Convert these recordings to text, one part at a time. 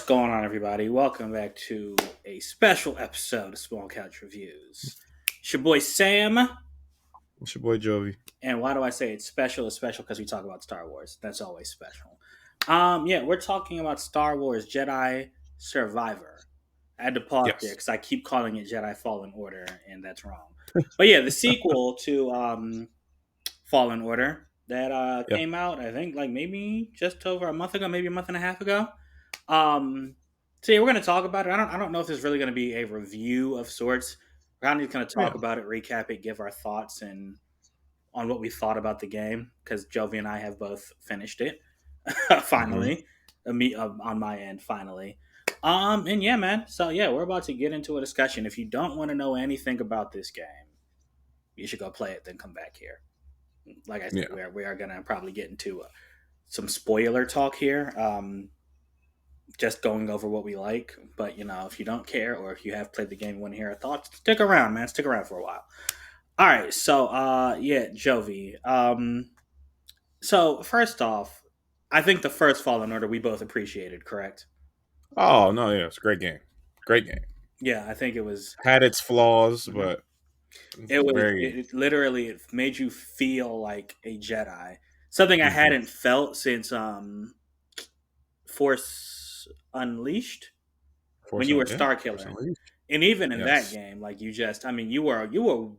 going on, everybody? Welcome back to a special episode of Small Couch Reviews. It's your boy Sam, It's your boy Jovi. and why do I say it's special? It's special because we talk about Star Wars. That's always special. Yeah, we're talking about Star Wars Jedi Survivor. I had to pause there Yes. because I keep calling it Jedi Fallen Order, and that's wrong. But yeah, the sequel to Fallen Order that Yeah. came out, I think, like maybe just over a month ago, maybe a month and a half ago. Um, so yeah, we're gonna talk about it. I don't know if there's really gonna be a review of sorts. We're kind of gonna Yeah. talk about it, recap it, give our thoughts and on what we thought about the game because Jovi and I have both finished it hmm finally. Me on my end finally. And yeah, man. So yeah, we're about to get into a discussion. If you don't want to know anything about this game, you should go play it, then come back here. Like I said, Yeah. we are gonna probably get into some spoiler talk here. Just going over what we like. But if you don't care or if you have played the game and want to hear our thoughts, stick around, man. Stick around for a while. All right, so yeah, Jovi. So first off, I think the first Fallen Order we both appreciated, correct? Oh no, yeah, it's a great game. Great game. Yeah, I think it was. Had its flaws, Mhm. but It was. very. It literally it made you feel like a Jedi. Something I hmm hadn't felt since Force Unleashed when Force you were Yeah. Star Force Killer. Unleashed. And even in that Yes. game, like I mean, you were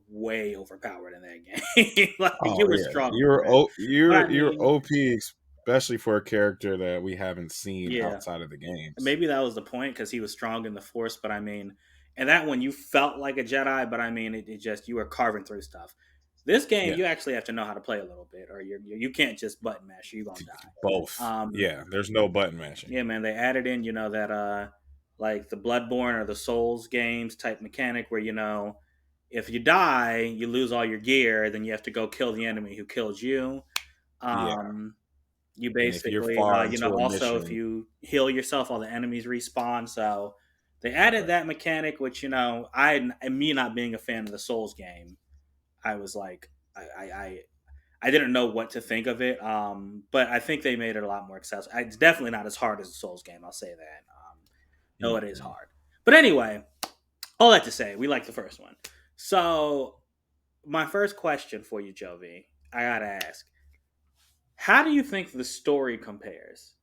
way overpowered in that game. Like Oh you were yeah, strong for it. But I you're mean, OP, especially for a character that we haven't seen yeah, outside of the games. maybe that was the point because he was strong in the Force. But I mean, and that one you felt like a Jedi, but I mean, it just you were carving through stuff. This game, Yeah. you actually have to know how to play a little bit, or you can't just button mash. You're gonna die. Both. Um, Yeah. There's no button mashing. yeah, man, they added in, that like the Bloodborne or the Souls games type mechanic where if you die, you lose all your gear, then you have to go kill the enemy who killed you. Yeah. Um, you And if you're basically, far into a also if mission, you heal yourself, all the enemies respawn. So they added right? that mechanic, which and me not being a fan of the Souls game, I was like, I didn't know what to think of it, but I think they made it a lot more accessible. It's definitely not as hard as a Souls game. I'll say that. No, it is hmm hard. But anyway, all that to say, we like the first one. So my first question for you, Jovi, I gotta ask: how do you think the story compares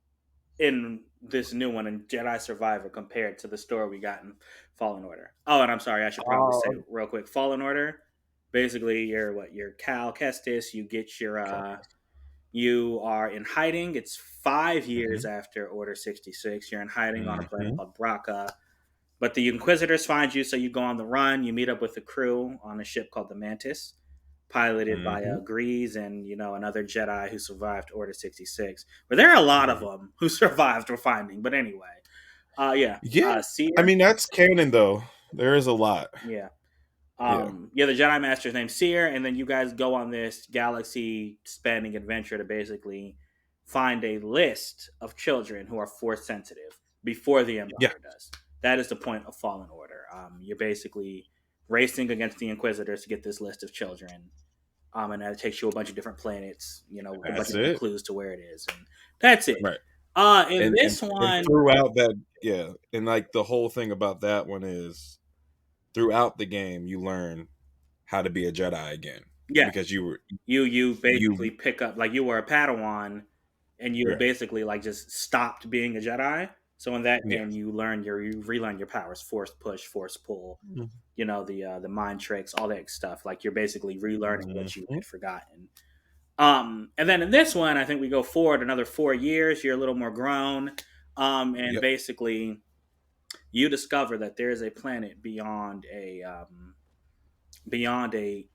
in this new one in Jedi Survivor compared to the story we got in Fallen Order? Oh, and I'm sorry, I should probably say real quick: Fallen Order. Basically, you're Cal Kestis. You get your you are in hiding. It's 5 years hmm after Order 66. You're in hiding on a planet hmm called Braca. But the Inquisitors find you, so you go on the run. You meet up with the crew on a ship called the Mantis, piloted by hmm Grease and another Jedi who survived Order 66. But there are a lot of them who survived. We're finding, but anyway, yeah, Yeah, I Seer, mean that's canon though. There is a lot. yeah, Yeah, yeah, the Jedi Master's named Seer, and then you guys go on this galaxy-spanning adventure to basically find a list of children who are Force sensitive before the yeah, Empire does. That is the point of Fallen Order. You're basically racing against the Inquisitors to get this list of children, and that takes you a bunch of different planets, with a bunch that's of different it. clues to where it is, and that's it. Right, In and and this and one, throughout that, yeah, and like the whole thing about that one is throughout the game you learn how to be a Jedi again yeah, because you you basically pick up like you were a Padawan, and you right, basically like just stopped being a Jedi. So in that yeah, game, you relearn your powers: force push, force pull. The mind tricks, all that stuff. Like you're basically relearning what you hmm had forgotten. And then in this one, I think we go forward another 4 years. You're a little more grown, and yep, basically you discover that there is a planet beyond a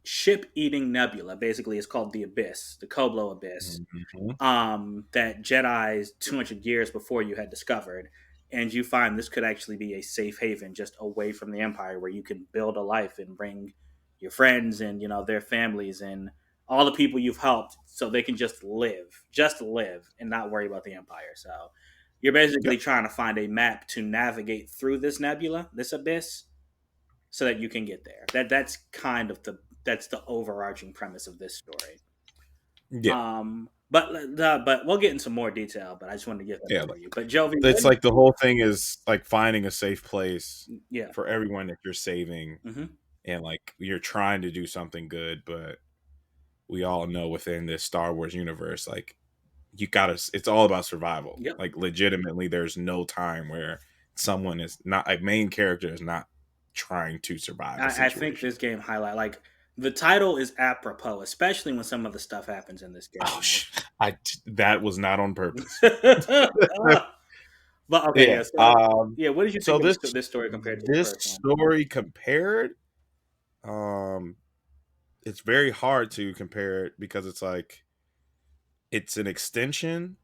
ship-eating nebula. Basically, it's called the Abyss, the Koblo Abyss, hmm that Jedi's 200 years before you had discovered. And you find this could actually be a safe haven just away from the Empire where you can build a life and bring your friends and, their families and all the people you've helped so they can just live and not worry about the Empire. So you're basically yep, trying to find a map to navigate through this nebula, this abyss, so that you can get there. That's kind of the overarching premise of this story. yeah, but we'll get into more detail. But I just wanted to get that Yeah, overview. But Jovi, it's like the whole thing is like finding a safe place yeah, for everyone that you're saving, hmm and like you're trying to do something good, but we all know within this Star Wars universe, like you gotta, it's all about survival. yep. Like legitimately, there's no time where someone is not a main character is not trying to survive a I think situation. this game highlight like the title is apropos, especially when some of the stuff happens in this Oh, game. that was not on purpose. But okay, Yeah. yeah. So yeah, what did you So think of this this story compared to the this first one? story compared, um, it's very hard to compare it because it's like it's an extension,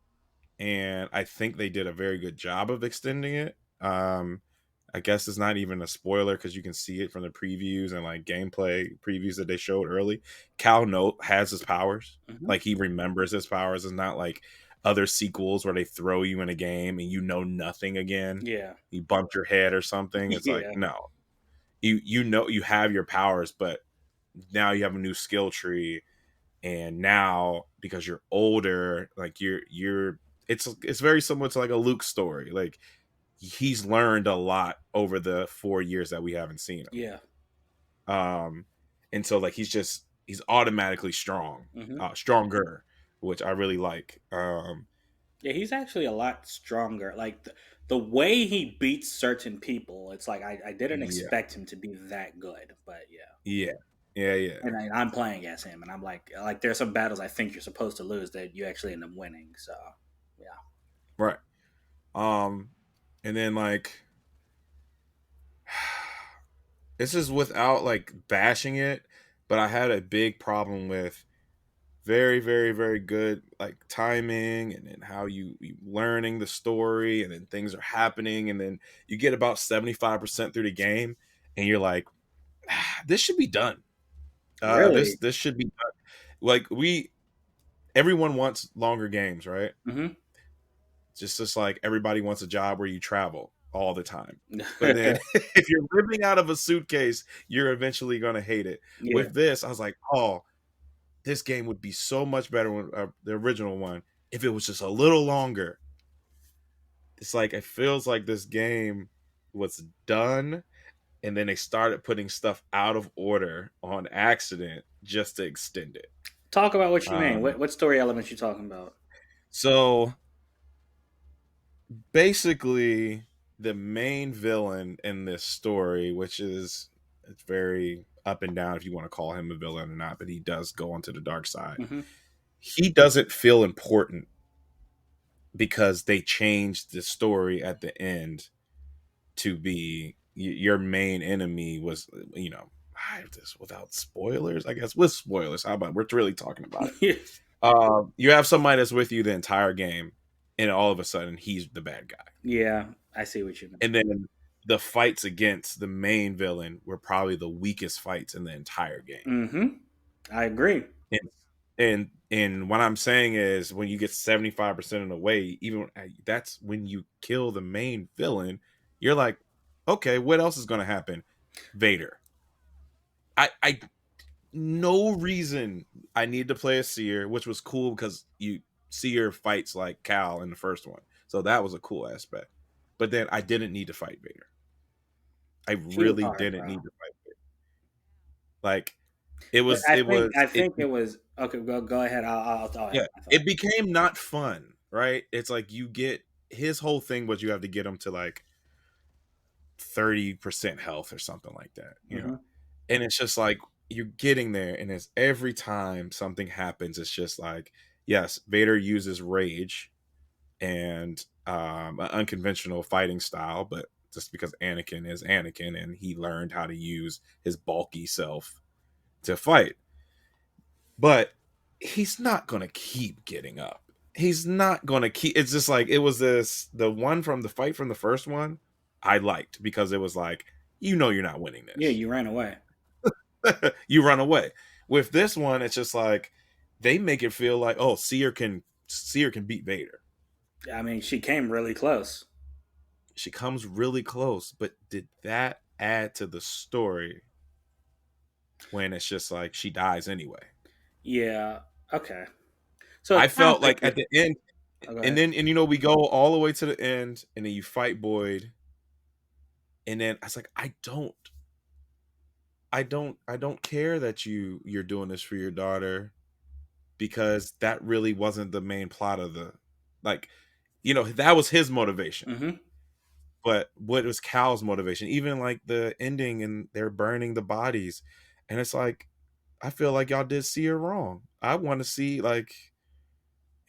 and I think they did a very good job of extending it. I guess it's not even a spoiler because you can see it from the previews and like gameplay previews that they showed early. Cal Note has his powers, Hmm. like he remembers his powers. It's not like other sequels where they throw you in a game and you know nothing again. Yeah, You bumped your head or something. It's like yeah, no, you know you have your powers, but now you have a new skill tree, and now because you're older, like you're it's very similar to like a Luke story. Like he's learned a lot over the 4 years that we haven't seen yeah. him. And so like he's automatically strong, Hmm. stronger, which I really like. Yeah, he's actually a lot stronger. Like the way he beats certain people, it's like I didn't Yeah, expect him to be that good. But yeah, yeah, yeah. and I'm playing as him, and I'm like there's some battles I think you're supposed to lose that you actually end up winning. So yeah. Right. Um, and then like this is without like bashing it, but I had a big problem with very, very, very good like timing, and then how you learning the story, and then things are happening, and then you get about 75% through the game, and you're like, this should be done. Really? This should be done. Like everyone wants longer games, right? Hmm. Just like everybody wants a job where you travel all the time. But then if you're living out of a suitcase, you're eventually gonna hate it. Yeah. With this, I was like, oh, this game would be so much better when the original one if it was just a little longer. It's like it feels like this game was done, and then they started putting stuff out of order on accident just to extend it. Talk about what you mean. Um, What story elements you talking about? so basically, the main villain in this story, which is it's very up and down if you want to call him a villain or not, but he does go onto the dark side. Hmm. He doesn't feel important because they changed the story at the end to be your main enemy was, you know, I have this without spoilers, I guess with spoilers. How about we're really talking about it? You have somebody that's with you the entire game, and all of a sudden he's the bad guy, Yeah, I see what you mean. and then the fights against the main villain were probably the weakest fights in the entire game. Hmm. I agree. And and what I'm saying is when you get 75% of the way, even that's when you kill the main villain, you're like, okay, what else is gonna happen? Vader. I no reason I need to play a seer, which was cool because you seer fights like Cal in the first one. So that was a cool aspect. But then I didn't need to fight Vader. I He was really hard, didn't bro. need to fight Vader. Like But I it think it was okay. Go ahead. I'll add yeah, my thought. it became not fun, right? It's like you get his whole thing was you have to get him to like 30% health or something like that, you know. Hmm. And it's just like you're getting there, and it's every time something happens, it's just like, yes, Vader uses rage and an unconventional fighting style, but just because Anakin is Anakin and he learned how to use his bulky self to fight. But he's not going to keep getting up. He's not going to keep. It's just like it was the one from the fight from the first one I liked because it was like, you know, you're not winning Yeah, this. you ran away. You run away. With this one, it's just like they make it feel like, oh, Seer can beat Vader. I mean, she came really close. She comes really close, but did that add to the story when it's just like she dies anyway? Yeah. Okay. So it I sounds felt like like you're. at the end, Oh, go and ahead. then and you know we go all the way to the end, and then you fight Boyd, and then I was like, I don't care that you're doing this for your daughter because that really wasn't the main plot of the like, that was his motivation. Hmm. But what was Cal's motivation? Even like the ending and they're burning the bodies, and it's like I feel like y'all did see her wrong. I want to see like,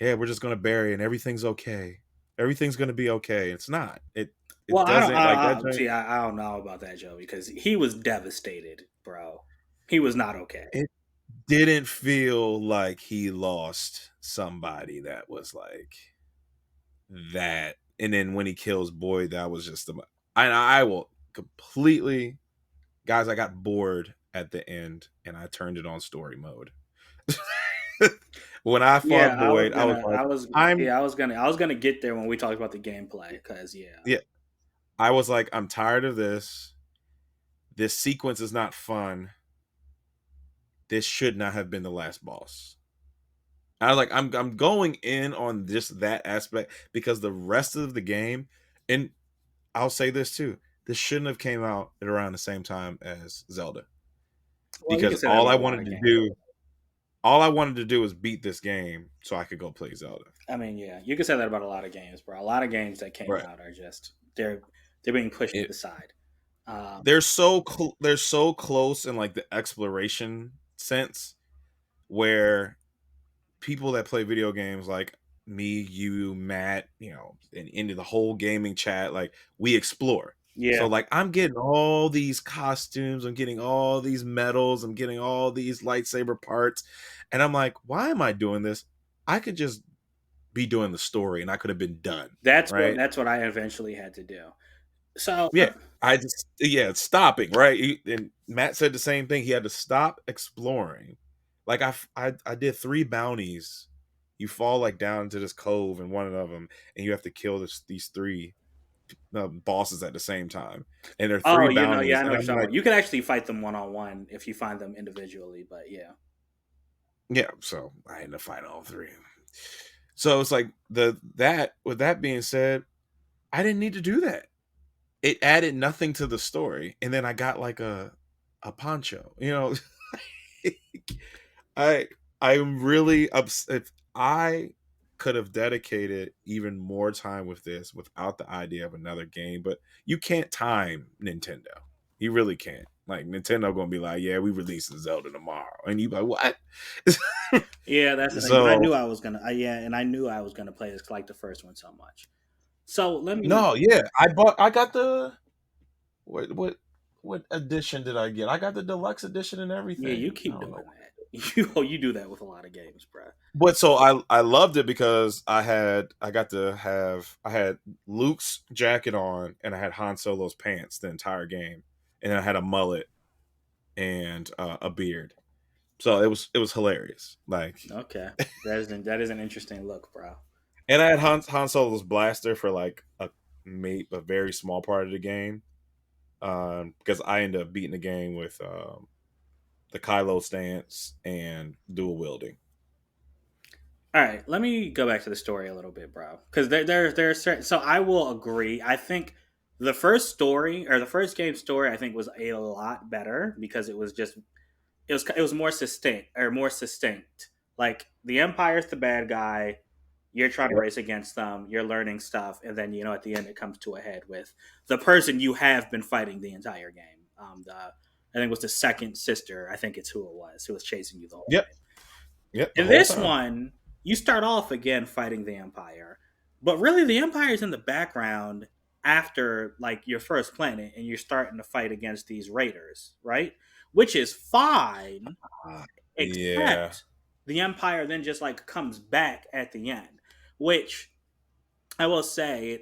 yeah, we're just gonna bury and everything's okay. Everything's gonna be okay. It's not. It Well, I don't. doesn't like that. See. I don't know about that, Joe, because he was devastated, bro. He was not okay. It didn't feel like he lost somebody that was like that. And then when he kills Boyd, that was just the. I will completely, guys. I got bored at the end, and I turned it on story mode. When I Yeah, fought Boyd, I was like, I'm I was gonna get there when we talked about the gameplay, because yeah. yeah, I was like, I'm tired of this. This sequence is not fun. This should not have been the last boss. I was like, I'm going in on just that aspect because the rest of the game, and I'll say this too, this shouldn't have came out at around the same time as Zelda. Well, you Because can say that about a lot of games. all I wanted to do was beat this game so I could go play Zelda. I mean, yeah, you can say that about a lot of games, bro. A lot of games that came Right. out are just they're being pushed to It the side. Um, they're so close in like the exploration sense where people that play video games like me, you, Matt, and into the whole gaming chat, like we explore. So yeah, like I'm getting all these costumes, I'm getting all these medals, I'm getting all these lightsaber parts, and I'm like, why am I doing this? I could just be doing the story and I could have been done, right? that's what I eventually had to do. So Yeah, it's stopping, right? And Matt said the same thing. He had to stop exploring. Like I did 3 bounties. You fall like down into this cove in one of them, and you have to kill these three bosses at the same time. And they're three oh, yeah, bounties, I know and what you're I'm talking like, about. You can actually fight them one on one if you find them individually, but yeah. yeah. So I had to fight all three. So it's like the that. With that being said, I didn't need to do that. It added nothing to the story, and then I got like a poncho. I I'm really upset. I could have dedicated even more time with this without the idea of another game, but you can't time Nintendo. You really can't. Like Nintendo gonna be like, yeah, we releasing Zelda tomorrow, and you like what? Yeah, that's the thing. But I So knew I was gonna. Yeah, and I knew I was gonna play this like the first one so much. So let me. no, yeah, I got the what edition did I get? I got the deluxe edition and Yeah, you everything. I keep don't know. doing that. You do that with a lot of games, bro. But so I loved it because I had Luke's jacket on and I had Han Solo's pants the entire game, and I had a mullet and a beard. So it was hilarious. Like, Okay, that is an interesting look, bro. and I had Han Solo's blaster for like a very small part of the game, because I ended up beating the game with the Kylo stance and dual wielding. All right, let me go back to the story a little bit, bro. Because there's certain. So I will agree. I think the first story or the first game story, I think, was a lot better because it was more succinct. Like the Empire's the bad guy. You're trying to Yep. race against them. You're learning stuff, and then at the end it comes to a head with the person you have been fighting the entire game. I think it was the second sister. I think it's who was chasing you the whole Yep. way. Yep. The In whole this time. one, you start off again fighting the Empire, but really the Empire is in the background after like your first planet, and you're starting to fight against these raiders, right? Which is fine, Yeah. except the Empire then just like comes back at the end, which I will say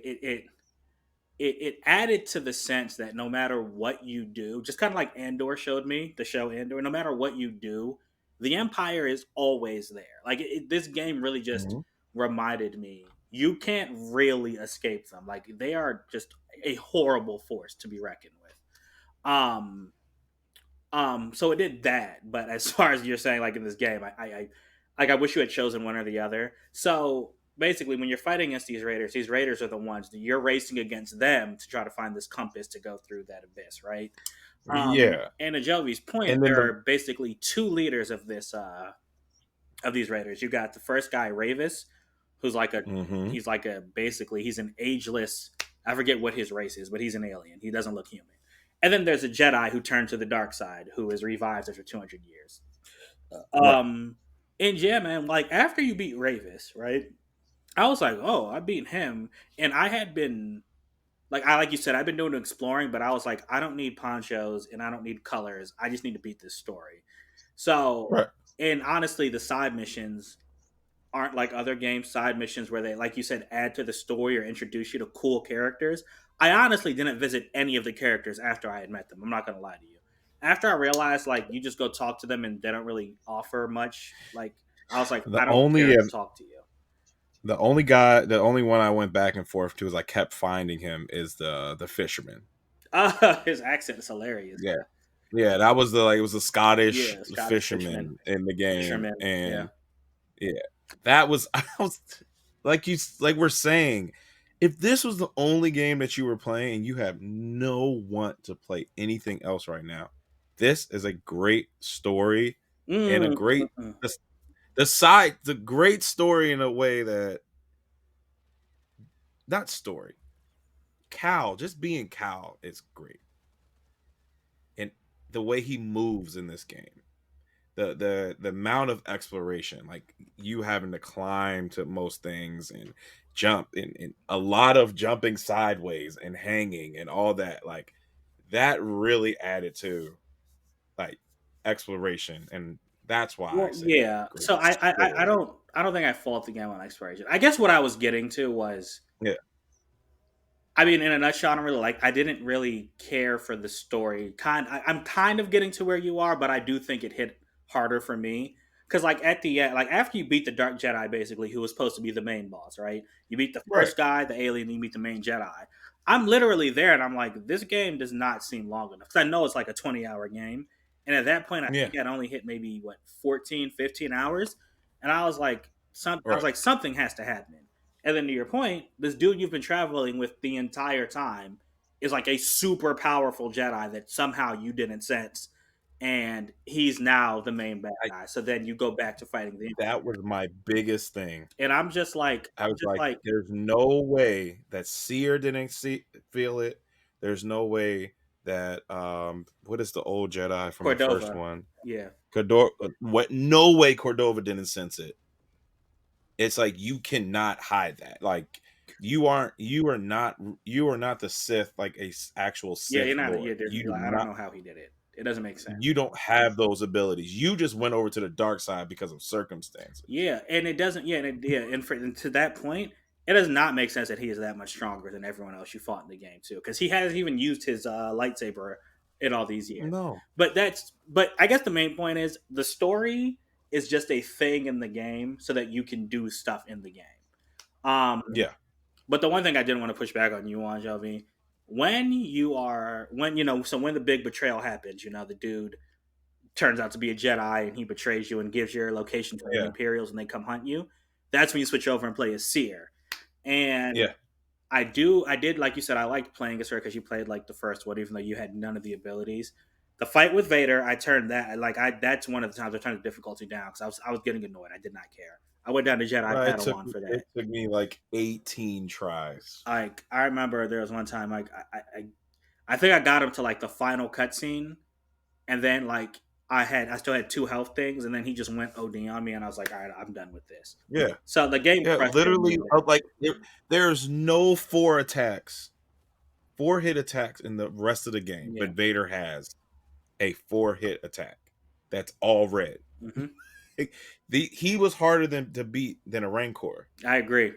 it added to the sense that no matter what you do, just kind of like Andor showed me, the show Andor, no matter what you do, the Empire is always there. Like this game really just Mhm. reminded me you can't really escape them. Like they are just a horrible force to be reckoned with. So it did that, but as far as you're saying, like in this game, I Like I wish you had chosen one or the other. So basically, when you're fighting against these raiders are the ones that you're racing against them to try to find this compass to go through that abyss, right? Yeah, And to Jovi's point, and then there the are basically two leaders of these raiders. You got the first guy, Ravis, who's like a hmm he's like a basically he's an ageless. I forget what his race is, but he's an alien. He doesn't look human. And then there's a Jedi who turned to the dark side, who is revived after 200 years. right, Um, and yeah, man, like after you beat Ravis, right? I was like, oh, I beat him, and I had been like you said, I've been doing exploring, but I was like, I don't need ponchos and I don't need colors. I just need to beat this story. So, right. and honestly, the side missions aren't like other games side missions where they, like you said, add to the story or introduce you to cool characters. I honestly didn't visit any of the characters after I had met them. I'm not gonna lie to you. After I realized like you just go talk to them and they don't really offer much, like I was like, The I don't care only to talk to you. the only guy, the only one I went back and forth to is I kept finding him is the fisherman. His accent is hilarious. Yeah, yeah, that was the like it was a Scottish Yeah, Scottish fisherman, fisherman in the game, fisherman. Yeah. and yeah, that was I was like we're saying, if this was the only game that you were playing and you have no want to play anything else right now, this is a great story and a Mm, great mm, the great story in a way that not story. Cal, just being Cal is great. And the way he moves in this game. The amount of exploration, like you having to climb to most things and jump and a lot of jumping sideways and hanging and all that, like that really added to like exploration. And that's why I Well, say yeah. great So story. I don't think I fault the game on exploration. I guess what I was getting to was Yeah, I mean, in a nutshell, I don't really like. I didn't really care for the story. I'm kind of getting to where you are, but I do think it hit harder for me because, like at the end, like after you beat the Dark Jedi, basically, who was supposed to be the main boss, right? You beat the right. first guy, the alien, you meet the main Jedi. I'm literally there, and I'm like, this game does not seem long enough because I know it's like a 20-hour game, and at that point, I Yeah, think I'd only hit maybe what 14, 15 hours, and I was right. like, something has to happen. And then to your point, this dude you've been traveling with the entire time is like a super powerful Jedi that somehow you didn't sense, and he's now the main bad I, guy. So then you go back to fighting the, that was my biggest thing. and I I'm was just like, like there's no way that Seer didn't feel it. There's no way that what is the old Jedi from the first Cordova, one? yeah, Cordova, what no way Cordova didn't sense it. It's like you cannot hide that. Like you are not the Sith like actual yeah, Sith you're not, yeah, Lord. You do I don't not know how he did it. It doesn't make sense. you don't have those abilities. You just went over to the dark side because of circumstances. Yeah, and it doesn't. Yeah, and to that point, it does not make sense that he is that much stronger than everyone else you fought in the game too, because he hasn't even used his lightsaber in all these years. No. But I guess the main point is the story is just a thing in the game so that you can do stuff in the game. Um, Yeah. but the one thing I didn't want to push back on you on, Jovi, when you know, so when the big betrayal happens, you know, the dude turns out to be a Jedi and he betrays you and gives your location to the Yeah. Imperials and they come hunt you, that's when you switch over and play as Seer. And Yeah. I did, like you said, I liked playing as her because you played like the first one, even though you had none of the abilities. The fight with Vader, I turned that that's one of the times I turned the difficulty down because I was getting annoyed. I did not care. I went down to Jedi Padawan for that. It took me like 18 tries. Like I remember there was one time like I think I got him to like the final cutscene and then like I still had two health things, and then he just went OD on me, and I was like, all right, I'm done with this. Yeah. So the game Yeah, frustrated me literally with that. like there's no four hit attacks in the rest of the game, Yeah. but Vader has a four hit attack. That's all red. Hmm. He was harder to beat than a Rancor. I agree.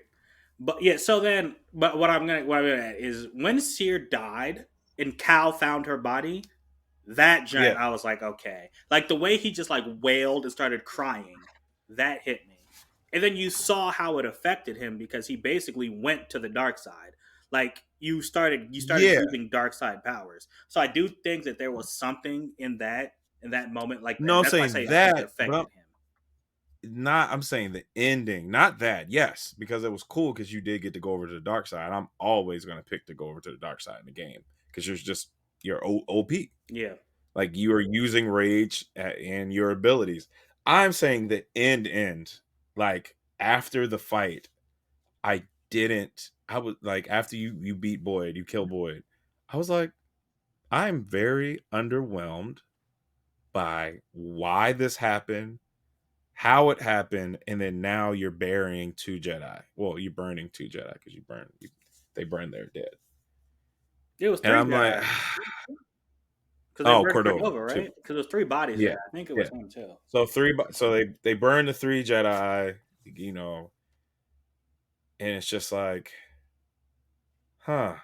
But yeah, so then, but what I'm gonna add is when Seer died and Cal found her body, that giant, Yeah. I was like, okay, like the way he just like wailed and started crying, that hit me. And then you saw how it affected him because he basically went to the dark side. Like you started Yeah. using dark side powers. So I do think that there was something in that moment like that. No, I'm That's why I saying say I think it that, but affected him. not I'm saying the ending, not that. Yes, because it was cool because you did get to go over to the dark side. I'm always gonna pick to go over to the dark side in the game because you're OP. Yeah, Like you are using rage and your abilities. I'm saying the end. Like after the fight, I didn't. I was like after you beat Boyd, you kill Boyd. I was like, I'm very underwhelmed by why this happened, how it happened, and then now you're burying two Jedi. Well, you're burning two Jedi because they burn their dead. it was And three I'm like, Jedi because they oh, burned Cordova Cordova, too. right? Because there was three bodies Yeah, there. I think it yeah. was him too. So so they burn the three Jedi, you know, and it's just like, huh.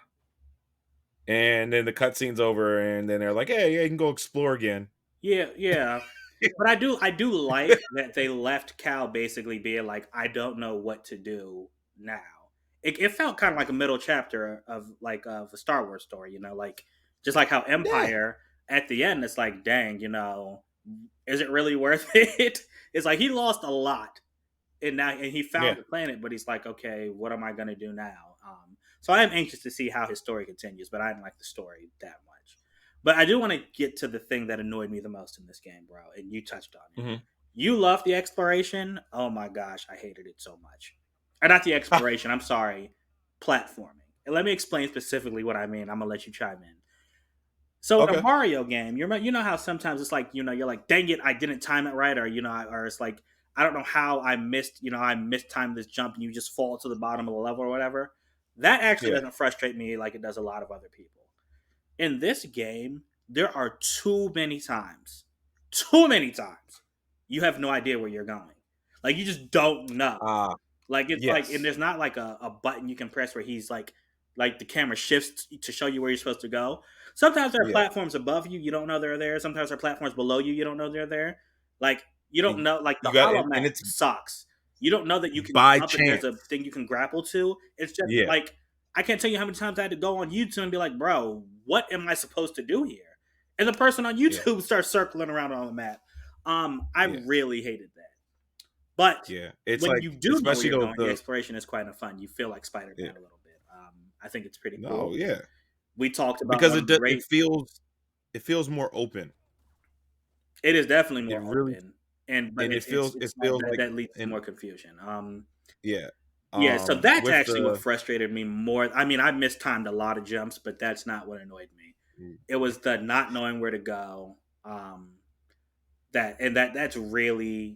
And then the cutscene's over, and then they're like, hey, yeah, you can go explore again. Yeah, yeah. But I do like that they left Cal basically being like, I don't know what to do now. It felt kind of like a middle chapter of a Star Wars story, like just like how Yeah, Empire at the end, it's like, dang, is it really worth it? It's like he lost a lot, and he yeah. found the planet, but he's like, okay, what am I gonna do now? So I am anxious to see how his story continues, but I didn't like the story that much. But I do want to get to the thing that annoyed me the most in this game, bro, and you touched on it. Hmm. You love the exploration. Oh my gosh, I hated it so much. Or not the exploration. I'm sorry, platforming. And let me explain specifically what I mean. I'm gonna let you chime in. So in a Okay. Mario game, you know how sometimes it's like, you're like, dang it, I didn't time it right, or or it's like, I don't know how I mistimed this jump, and you just fall to the bottom of the level or whatever. That actually Yeah. doesn't frustrate me like it does a lot of other people. In this game, there are too many times, you have no idea where you're going. Like you just don't know. Ah, Like it's like, and yes. there's not like a button you can press where he's like the camera shifts to show you where you're supposed to go. Sometimes there are Yeah. platforms above you, you don't know they're there. Sometimes there are platforms below you, you don't know they're there. Like you don't know, like the You got hollow and map it's sucks. You don't know that you can by jump and there's a chance. thing you can grapple to. It's just Yeah. like I can't tell you how many times I had to go on YouTube and be like, bro, what am I supposed to do here? And the person on Yeah. YouTube starts circling around on the map. I Yeah. really hated that. But Yeah. It's when like you do know where especially you're though going, the the exploration is quite fun. You feel like Spider yeah. Man a little bit. I think it's pretty No, cool. yeah. We talked about Because one of the it great. feels more open. It is definitely It more really open, and but and it feels like that leads to and more confusion. yeah. Yeah, so that's With actually what the frustrated me more. I mean, I mistimed a lot of jumps, but that's not what annoyed me. It was the not knowing where to go. That's really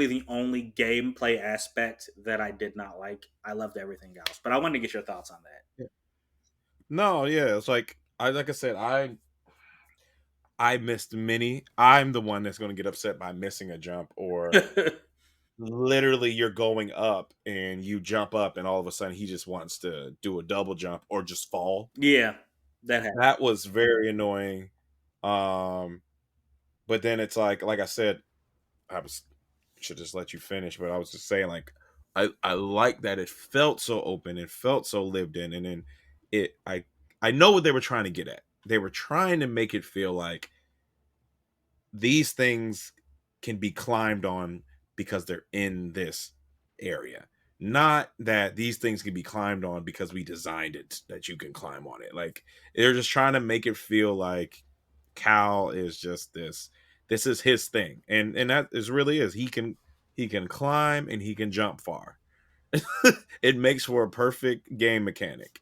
the only gameplay aspect that I did not like. I loved everything else, but I wanted to get your thoughts on no, yeah, it's like I said, I missed many. I'm the one that's going to get upset by missing a jump or that. literally you're going up and you jump up and all of a sudden he just wants to do a double jump or just fall. Yeah, that happened. That was very annoying. Um but then it's like I said, I was should just let you finish, but I was just saying like I like that it felt so open, it felt so lived in, and then it I know what they were trying to get at. They were trying to make it feel like these things can be climbed on because they're in this area. Not that these things can be climbed on because we designed it that you can climb on it. Like they're just trying to make it feel like Cal is just this is his thing. And that is really is. He can climb and he can jump far. It makes for a perfect game mechanic.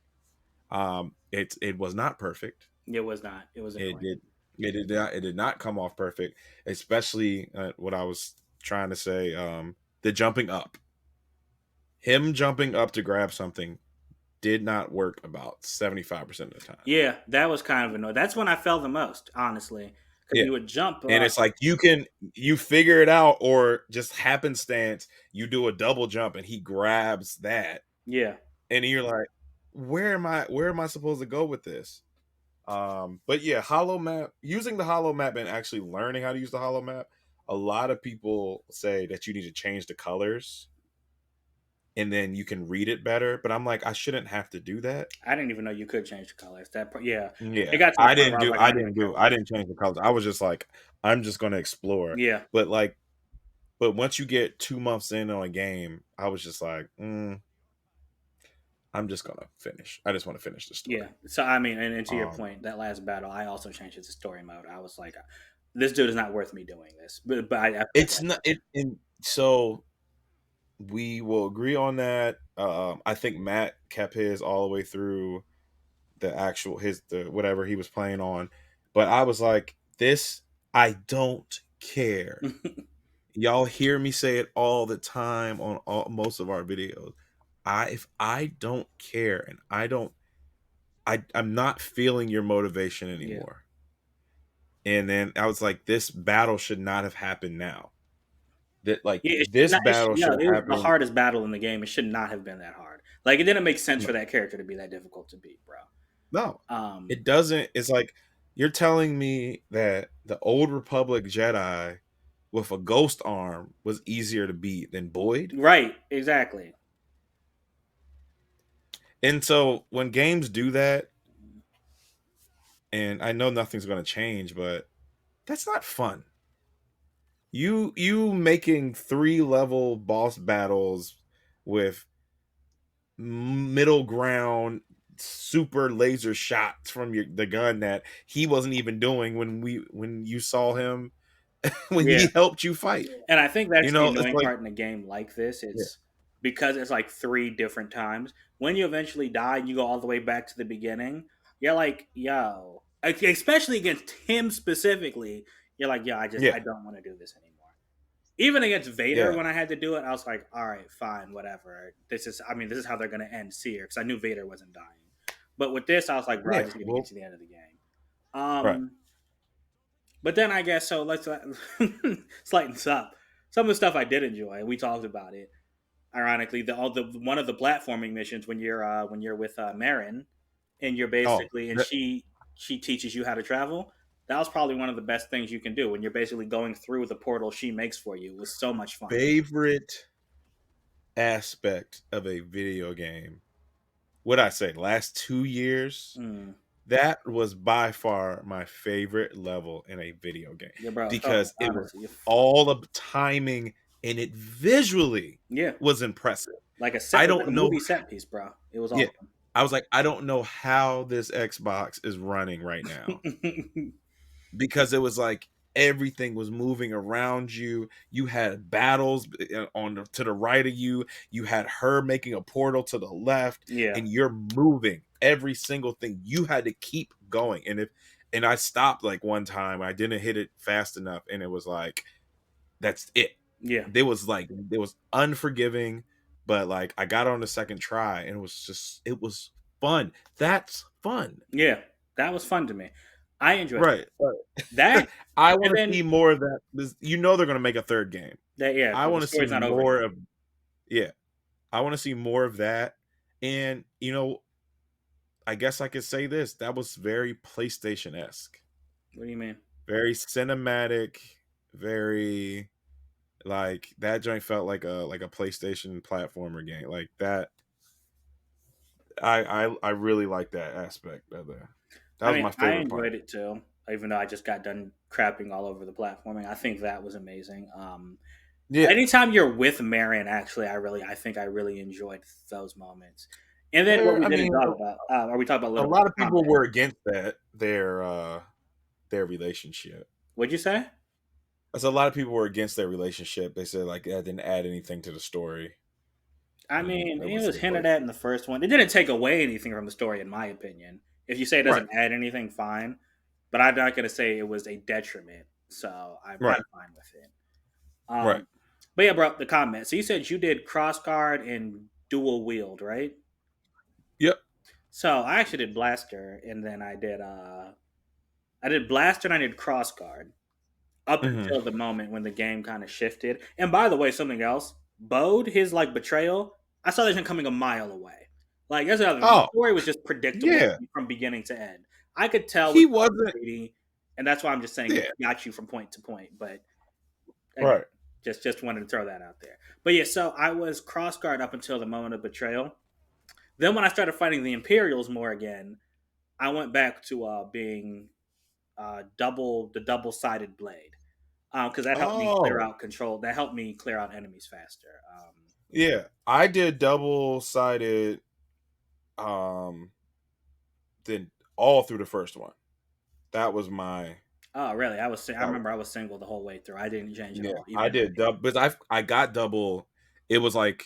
It was not perfect. It was not. It was It annoying. did. It did not come off perfect, especially what I was trying to say. The jumping up, him jumping up to grab something, did not work about 75% of the time. Yeah, that was kind of annoying. That's when I fell the most, honestly, because Yeah, he would jump and up. it's like you figure it out, or just happenstance, you do a double jump and he grabs that, Yeah, and you're like, Where am I supposed to go with this? But yeah, hollow map, using the hollow map and actually learning how to use the hollow map, a lot of people say that you need to change the colors and then you can read it better. But I'm like, I shouldn't have to do that. I didn't even know you could change the colors. Yeah, it Yeah, got to the point where I was like, I don't even care what I this didn't change the colors. I was just like, I'm just gonna explore. is. Yeah, But like But once you get 2 months in on a game, I was just like, I'm just gonna finish. I just want to finish the Yeah. story. So I mean, and to your Um, point, that last battle, I also changed it to story mode. I was like, this dude is not worth me doing this. But I feel like it's not it, and so we will agree on that. I think Matt kept his all the way through the actual his the whatever he was playing on, but I was like, this I don't care. Y'all hear me say it all the time on most of our videos. If I don't care and I'm not feeling your motivation yeah. anymore. And then I was like, this battle should not have happened now. That like Yeah, it should this not. battle Yeah, should have it was the happened. hardest battle in the game. It should not have been that hard. Like it didn't make sense No, for that character to be that difficult to beat, bro. no, Um, it doesn't. It's like you're telling me that the old Republic Jedi with a ghost arm was easier to beat than Boyd. right, exactly. And so when games do that, and I know nothing's going to change, but that's not fun. You making 3 level boss battles with middle ground super laser shots from the gun that he wasn't even doing when you saw him when Yeah, he helped you fight. and I think You that's the know, it's annoying like part in a game like this. yeah, It's because it's like three different times. When you eventually die and you go all the way back to the beginning, you're like, yo, especially against him specifically, you're like, yo, yeah, I don't want to do this anymore. Even against Vader, yeah, when I had to do it, I was like, all right, fine, whatever. This is how they're gonna end Seer because I knew Vader wasn't dying. But with this, I was like, bro, I yeah. just need to get Well, to the end of the game. right. But then I guess so. Let's lighten this up. Some of the stuff I did enjoy, we talked about it. Ironically, the one of the platforming missions when you're with Marin, and you're Oh, basically and the she teaches you how to travel. That was probably one of the best things you can do when you're basically going through the portal she makes for you. It was so much fun. favorite aspect of a video game. What I say, last 2 years, Mm. that was by far my favorite level in a video game Yeah, bro. So because it was honestly, all the timing and it visually yeah, was impressive. like a set, I it was like don't a know. movie set piece, bro. It was Yeah, awesome. I was like, I don't know how this Xbox is running right now because it was like everything was moving around you. You had battles to the right of you. You had her making a portal to the left, yeah, and you're moving every single thing. You had to keep going, and I stopped like one time. I didn't hit it fast enough, and it was like that's it. yeah, It was unforgiving, but like I got on the second try, and it was fun. That's fun, yeah. That was fun to me. I enjoyed right? that, I and want to then see more of that. You know they're going to make a third game. that yeah, I because the want to see story's not over more yet. of yeah. I want to see more of that. And I guess I could say this. That was very PlayStation esque, What do you mean? very cinematic, very like that joint felt like a PlayStation platformer game. Like that. I really like that aspect of the. That I was mean, my I favorite part. enjoyed it too, even though I just got done crapping all over the platforming. I think that was amazing. Yeah. Anytime you're with Marion, actually, I think I really enjoyed those moments. And then what we I didn't mean, talk about, or we talked about a a little bit lot of of people combat. were against that their relationship. What'd you say? As a lot of people were against their relationship. They said like that didn't add anything to the story, I and mean, it it was was just hinted like at in the first one. It didn't take away anything from the story, in my opinion. If you say it right, doesn't add anything, fine. But I'm not going to say it was a detriment. So I'm right, fine with it. right. Um, but yeah, bro, the comment. So you said you did cross guard and dual wield, right? Yep. So I actually did blaster, and then I did blaster and I did cross guard up Hmm. until the moment when the game kind of shifted. And by the way, something else, Bode, his like betrayal, I saw that thing coming a mile away. Like that's another thing. The Oh story was just predictable yeah, from beginning to end. I could tell when he I was wasn't. greedy, and that's why I'm just saying it Yeah, got you from point to point. But again, right. just wanted to throw that out there. But yeah, so I was cross guard up until the moment of betrayal. Then when I started fighting the Imperials more again, I went back to being double sided blade. because that helped me clear Oh, out control. That helped me clear out enemies faster. yeah. I did double sided um then all through the first one. That was my Oh, really? I that was, remember I was single the whole way through. I didn't change at yeah. all, even I in the did double because I got double. It was like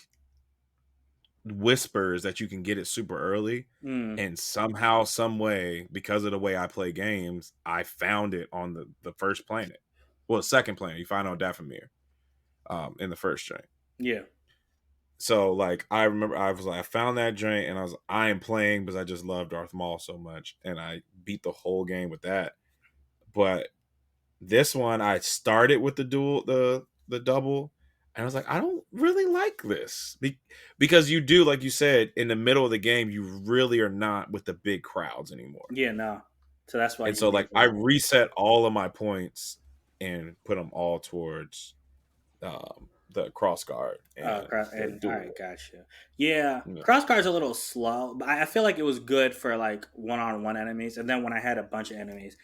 whispers that you can get it super early, mm, and somehow, some way, because of the way I play games, I found it on the first planet. Well, the second planet you find on Dathomir, in the first joint. yeah, So like I remember I was like I found that joint and I am playing because I just love Darth Maul so much and I beat the whole game with that. But this one I started with the double and I was like I don't really like this because you do like you said in the middle of the game you really are not with the big crowds anymore. yeah, no. So that's why And you so made like I the reset all of my points and put them all towards the cross guard and the and all right, duel. gotcha. Yeah, Yeah. crosscar's a little slow, but I feel like it was good for like one-on-one enemies. And then when I had a bunch of enemies,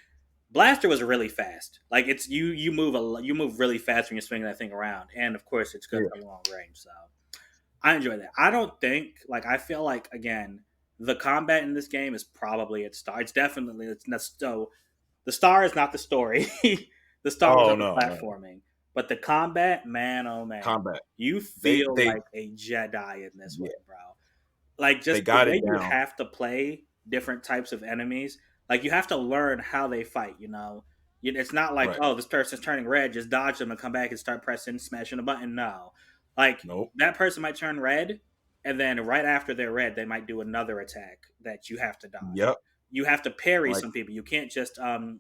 blaster was really fast. Like it's you move really fast when you're swinging that thing around, and of course it's good Yeah. for long range. So I enjoy that. I don't think like I feel like again the combat in this game is probably its star. It's definitely it's not so the star is not the story. The stars Oh are the no, no. platforming. But the combat, man, oh man, Combat. you They feel they like a Jedi in this yeah, one, bro. Like they just the got it way you down. have to play different types of enemies, like you have to learn how they fight. It's not like Right. oh this person's turning red, just dodge them and come back and start pressing, smashing a button. No, like Nope. that person might turn red, and then right after they're red, they might do another attack that you have to dodge. Yep. You have to parry Like some people. You can't just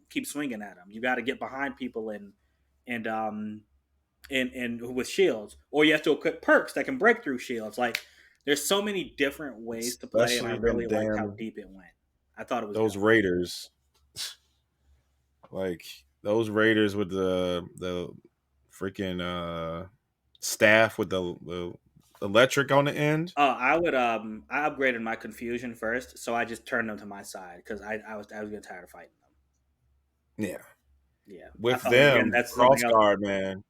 keep swinging at them. You got to get behind people and and with shields, or you have to equip perks that can break through shields. Like there's so many different ways to play, and I especially them really liked how damn deep it went. I thought it was those dope. Raiders. Like those Raiders with the freaking staff with the electric on the end. I upgraded my confusion first, so I just turned them to my side because I was getting tired of fighting them. Yeah. Yeah, I With thought again them, that's something cross else. guard, man.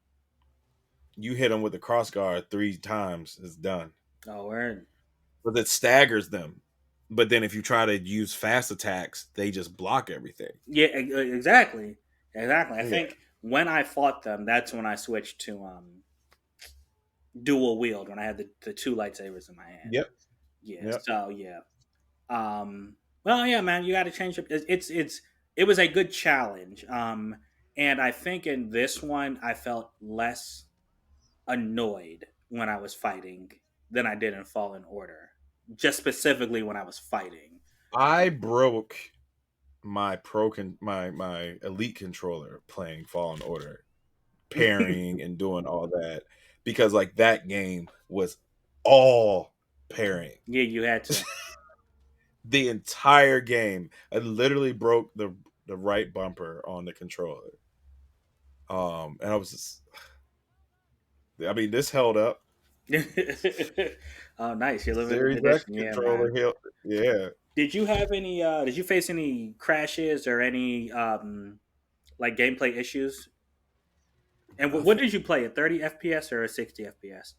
You hit them with the cross guard 3 times, it's done. Oh, word. But it staggers them. But then if you try to use fast attacks, they just block everything. Yeah, exactly, exactly. I Yeah. think when I fought them, that's when I switched to dual wield when I had the two lightsabers in my hand. Yep. Yeah, Yep. so yeah. Well, yeah, man, you got to change it. It was a good challenge. And I think in this one, I felt less annoyed when I was fighting than I did in Fallen Order. Just specifically when I was fighting. I broke my elite controller playing Fallen Order, parrying and doing all that because like that game was all parrying. Yeah, you had to. The entire game. I literally broke the right bumper on the controller. And I was just I mean this held up. Oh, nice! Your limited Series X edition, yeah, man. controller held, yeah. Did you have any? Did you face any crashes or any like gameplay issues? And what Nothing. did you play? A 30 FPS or a 60 FPS?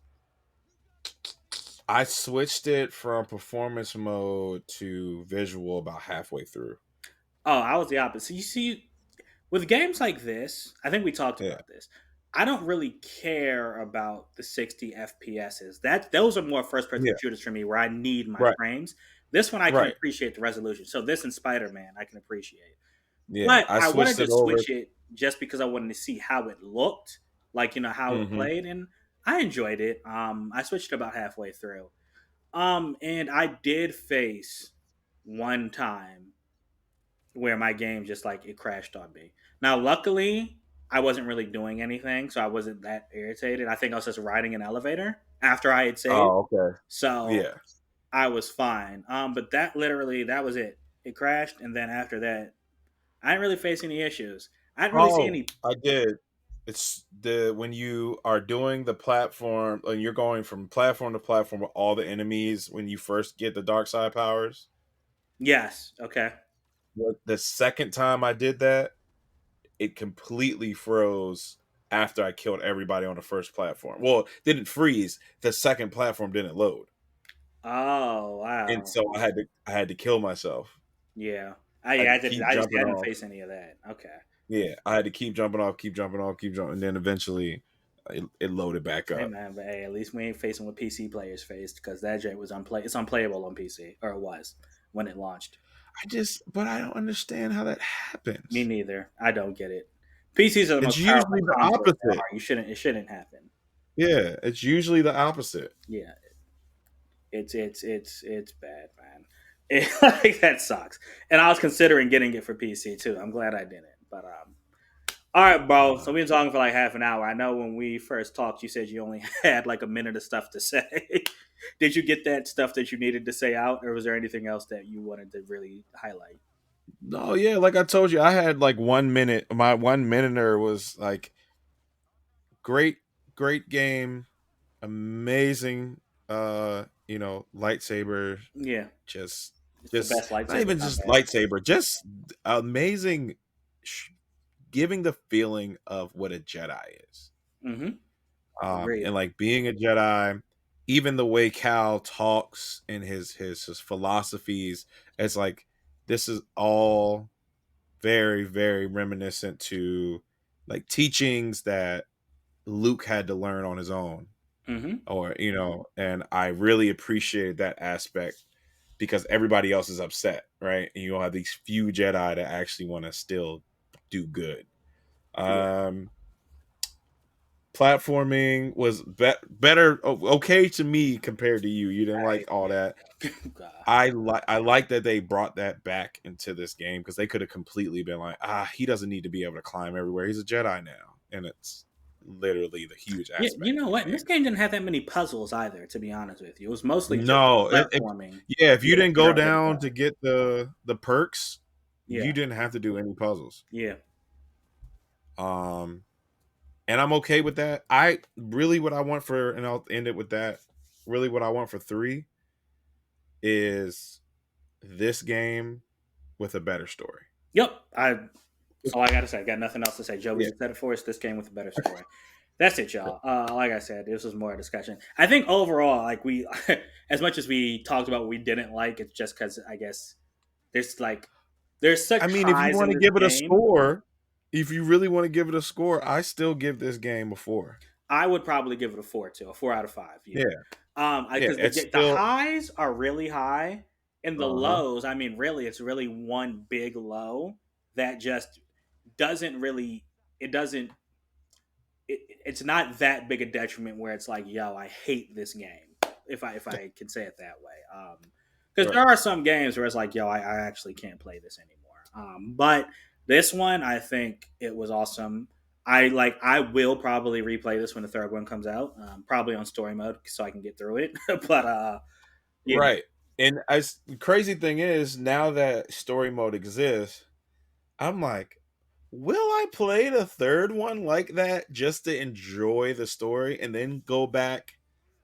I switched it from performance mode to visual about halfway through. Oh, I was the opposite. You see, with games like this, I think we talked Yeah. about this. I don't really care about the 60 FPSs. Those are more first person Yeah. shooters for me where I need my Right. frames. This one I can Right. appreciate the resolution. So this and Spider Man I can appreciate. Yeah. But I I wanted switched to it over. switch it just because I wanted to see how it looked, like how it Hmm. played, and I enjoyed it. I switched about halfway through. And I did face one time where my game just like it crashed on me. Now, luckily, I wasn't really doing anything, so I wasn't that irritated. I think I was just riding an elevator after I had saved, Oh, okay. so Yeah. I was fine. But that was it. It crashed, and then after that, I didn't really face any issues. I didn't really see Oh, any. I did. It's the when you are doing the platform and you're going from platform to platform with all the enemies when you first get the dark side powers. Yes. Okay. The second time I did that, it completely froze after I killed everybody on the first platform. Well, it didn't freeze. The second platform didn't load, Oh and wow. so I had to kill myself. Yeah. I had Yeah, to keep I just jumping hadn't off. faced any of that. Okay. Yeah, I had to keep jumping off, keep jumping off, keep jumping, and then eventually it loaded back Hey up. man, but hey, at least we ain't facing what PC players faced because that J was it's unplayable on PC, or it was when it launched. But I don't understand how that Me happens. neither. I don't get it. PCs are the It's most powerful usually the consoles there opposite. are. It shouldn't happen. Yeah, it's usually the opposite. Yeah, it's bad, man. Like that sucks. And I was considering getting it for PC too. I'm glad I didn't. But all right, bro. So Uh, we've been talking for like half an hour. I know when we first talked, you said you only had like a minute of stuff to say. Did you get that stuff that you needed to say out, or was there anything else that you wanted to really highlight? no, yeah, like I told you, I had like 1 minute. My 1 minute was like great, great game, amazing. Lightsaber, Yeah, just, it's the just best not lightsaber even just combat. lightsaber, just amazing, giving the feeling of what a Jedi is. Mm-hmm. And Agreed. like being a Jedi, even the way Cal talks and his philosophies, it's like this is all very, very reminiscent to like teachings that Luke had to learn on his own, Mm-hmm. or and I really appreciate that aspect because everybody else is upset, right? And you have these few Jedi that actually want to still do good. Yeah. um Platforming was better, okay to me compared to you. You didn't I, like all that. yeah. God. I like that they brought that back into this game because they could have completely been like, he doesn't need to be able to climb everywhere. He's a Jedi now, and it's literally the huge Yeah, you aspect know in the what? And this game. game didn't have that many puzzles either. To be honest with you, it was mostly just No, platforming. yeah. If You you had to didn't figure go out where to down to go. get the perks, Yeah. you didn't have to do any puzzles. Yeah. Um, and I'm okay with that. I really what I want for, and I'll end it with that. Really, what I want for three is this game with a better story. Yep. That's all I got to say. I got nothing else to say. Joey Yeah. just said it for us. This game with a better story. That's it, y'all. Like I said, this was more a discussion. I think overall, like we, as much as we talked about what we didn't like, it's just because I guess there's like there's such I mean, if you highs want in to this give it a game. score, if you really want to give it a score, I still give this game a 4. I would probably give it a four too, a 4 out of 5. Yeah. Yeah. Yeah. Because It's the still. highs are really high, and the Uh huh. lows. I mean, really, it's really one big low that just doesn't really. It doesn't. It's not that big a detriment where it's like, yo, I hate this game. If I can say it that way, because there Right. are some games where it's like, yo, I actually can't play this anymore. But this one, I think it was awesome. I will probably replay this when the third one comes out, probably on story mode so I can get through it. But yeah, Right. And the crazy thing is, now that story mode exists, I'm like, will I play the third one like that just to enjoy the story and then go back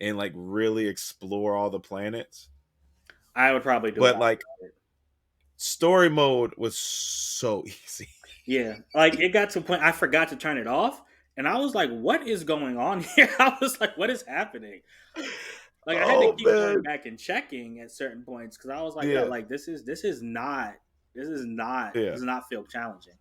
and like really explore all the planets? I would probably do it But like after it. story mode was so easy. Yeah, like it got to a point I forgot to turn it off, and I was like, "What is going on here?" I was like, "What is happening?" Like I had to Oh keep going man. back and checking at certain points because I was like, "Yo, Yeah. like this Yeah. does not feel challenging."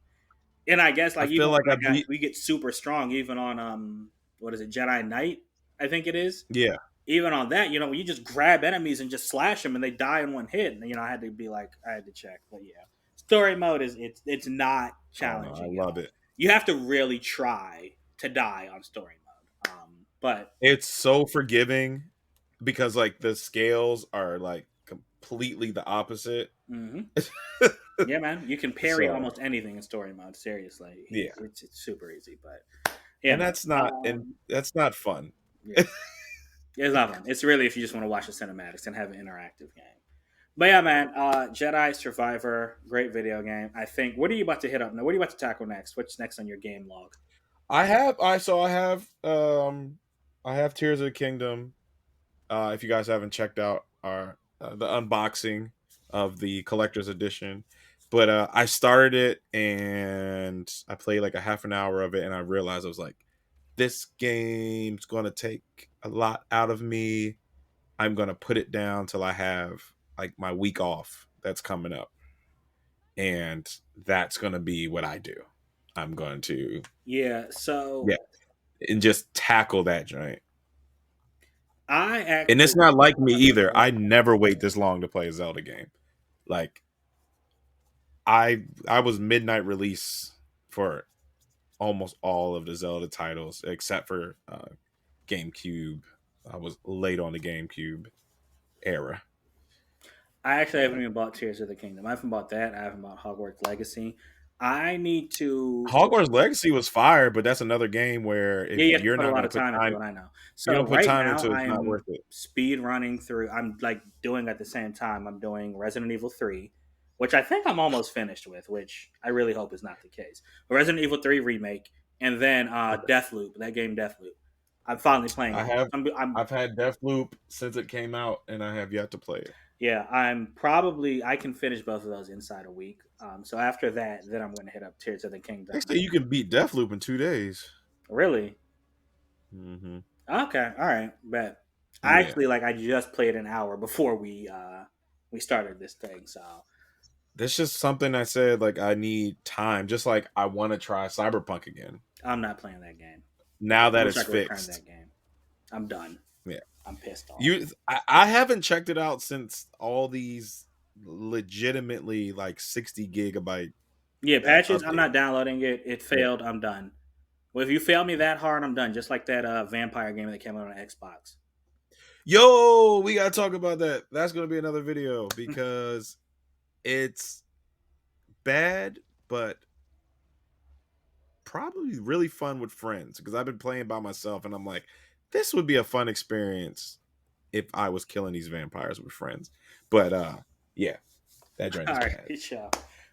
And I guess I like even feel like I when beat. we get super strong, even on what is it, Jedi Knight? I think it is. Yeah. Even on that, when you just grab enemies and just slash them and they die in one hit, and I had to be like, I had to check, but yeah, story mode is it's not Oh no, I challenging at love all. it. You have to really try to die on story mode. But It's so forgiving because like the scales are like completely the opposite. mhm. Yeah, man, you can parry So almost anything in story mode. Seriously, yeah, it's super easy. But yeah, and man. that's not fun. Yeah, it's not fun. It's really if you just want to watch the cinematics and have an interactive game. But yeah, man, Jedi Survivor, great video game. I think. What are you about to hit up now? What are you about to tackle next? What's next on your game log? I have Tears of the Kingdom. If you guys haven't checked out our the unboxing of the collector's edition, but I started it and I played like a half an hour of it, and I realized I was like, this game's going to take a lot out of me. I'm going to put it down till I have like my week off that's coming up. And that's going to be what I do. I'm going to, Yeah, yeah, so and just tackle that joint. I And it's actually not like me started either. with I never wait this long to play a Zelda game. Like I was midnight release for almost all of the Zelda titles except for GameCube. I was late on the GameCube era. I actually haven't Uh, even bought Tears of the Kingdom. I haven't bought that. I haven't bought Hogwarts Legacy. I need to. Hogwarts Legacy was fire, but that's another game where Yeah, if you have to you're put a not lot going to of put time into time, it. I know. you So don't put right time now, into it, I it's not am worth it. speed running through. I'm like doing at the same time. I'm doing Resident Evil 3, which I think I'm almost finished with. Which I really hope is not the case. But Resident Evil 3 remake, and then Okay. Deathloop. That game, Deathloop. I'm finally playing I it. have I'm I've had Deathloop since it came out, and I have yet to play it. Yeah, I'm probably I can finish both of those inside a week. So after that, then I'm going to hit up Tears of the They Kingdom. say you can beat Deathloop in 2 days. Really? Hmm. Okay, all right, bet. I Yeah, actually I just played an hour before we started this thing, so that's just something I said. Like I need time, just like I want to try Cyberpunk again. I'm not playing that game. Now I that wish I it's could return fixed. that game. I'm done. Yeah, I'm pissed off. I haven't checked it out since all these legitimately like 60 gigabyte Yeah, patches. I'm update. not downloading it. It Yeah. failed. I'm done. Well, if you fail me that hard, I'm done. Just like that vampire game that came out on Xbox. Yo, we gotta talk about that. That's gonna be another video because it's bad, but probably really fun with friends. Because I've been playing by myself, and I'm like, this would be a fun experience if I was killing these vampires with friends. But yeah, that joint All is right, bad. show.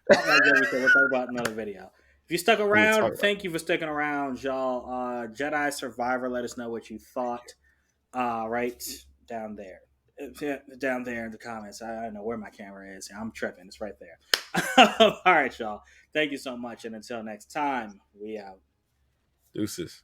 All right, Joey, so we'll talk about another video. If you stuck We'll talk around, about thank you for sticking around, y'all. Jedi Survivor, let us know what you thought. Right down there. Yeah, down there in the comments. I don't know where my camera is. I'm tripping. It's right there. All right, y'all. Thank you so much. And until next time, we out. deuces.